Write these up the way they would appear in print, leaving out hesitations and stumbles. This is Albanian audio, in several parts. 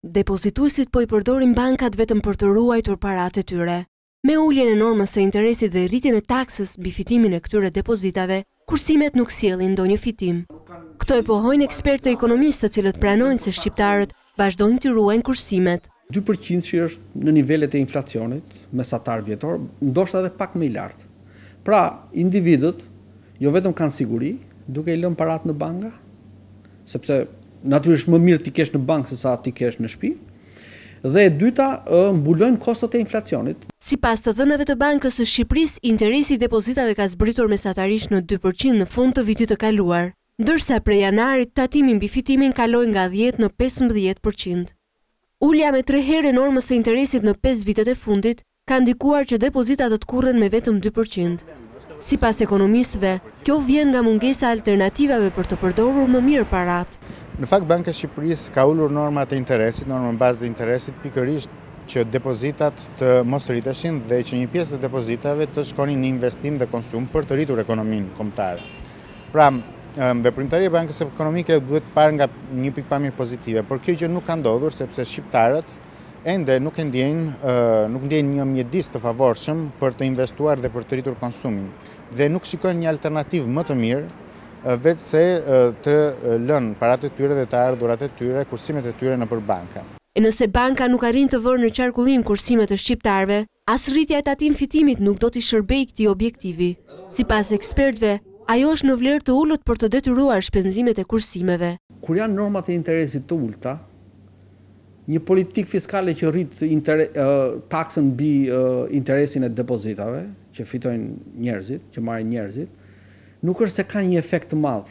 Depozituesit po I përdorin bankat vetëm për të ruajtur paratë e tyre. Me uljen e normës së interesit dhe rritjen e taksës mbi fitimin e këtyre depozitave, kursimet nuk sjellin ndonjë fitim. Këto e pohojnë ekspertë ekonomistë të cilët pranojnë se shqiptarët vazhdojnë të ruajnë kursimet. 2% që është në nivelet e inflacionit mesatar vjetor, ndoshta edhe pak më I lartë. Pra, individët jo vetëm kanë siguri, duke I lënë paratë në banka, sepse natyrisht më mirë ti kesh në bankë se sa ti kesh në shtëpi. Dhe e dyta, mbulojnë kostot e inflacionit. Sipas të dhënave të Bankës së Shqipërisë, interesi I depozitave ka zbritur mesatarisht në 2% në fund të vitit të kaluar, ndërsa prej janarit tatimi mbi fitimin kaloi nga 10 në 15%. Ulja me 3 herë e normës së interesit në 5 vitet e fundit ka ndikuar që depozitat të kurren me vetëm 2%. Sipas ekonomistëve, kjo vjen nga mungesa e alternativave për të përdorur më mirë paratë. Në fakt, Banka e Shqipërisë ka ulur normat e interesit, normën bazë të interesit, pikërisht që depozitat të mos rriteshin dhe që një pjesë të depozitave të shkonin në investim dhe konsum për të rritur ekonominë kombëtare. Pra, veprimtaria e Bankës Ekonomike duhet parë nga një pikpamje pozitive, por kjo gjë nuk ka ndodhur sepse shqiptarët ende nuk ndjejnë një mjedis të favorshëm për të investuar dhe për të rritur konsumin dhe nuk shikojnë një alternativë më të mirë vetë se të lënë paratë e tyre dhe të ardhurat e tyre, kursimet e tyre nëpër banka. E nëse banka nuk arrin të vërë në qarkullim kursimet e shqiptarëve, as rritja e tatim fitimit nuk do t'i shërbejë këtij objektivi. Sipas ekspertëve, ajo është në vlerë të ulët për të detyruar shpenzimet e kursimeve. Kur janë normat e interesit të ulta, një politikë fiskale që rrit taksën mbi interesin e depozitave, që fitojnë njerëzit, që marrin njerëzit, nuk është se ka një efekt të madh.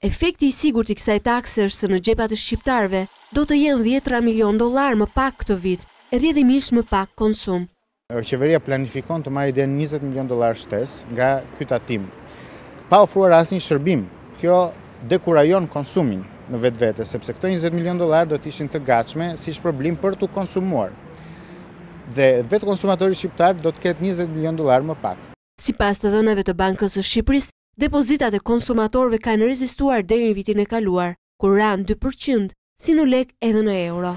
Efekti I sigurt I kësaj takse është se në xhepat e shqiptarëve do të jenë $10 milion më pak këtë vit, e rrjedhimisht më pak konsum. Qeveria planifikon të marrë deri $20 milion shtesë nga ky tatim, pa ofruar asnjë shërbim. Kjo dekurajon konsumin në vetvete, sepse këto $20 milion do të ishin të gatshme si shpërblim për të konsumuar. Dhe vetë konsumatori shqiptar do të ketë $20 milion më pak. Sipas të dhënave të Bankës së Shqipërisë, depozitat e konsumatorëve kanë rezistuar deri në vitin e kaluar, kur ranë 2%, si në lek edhe në euro.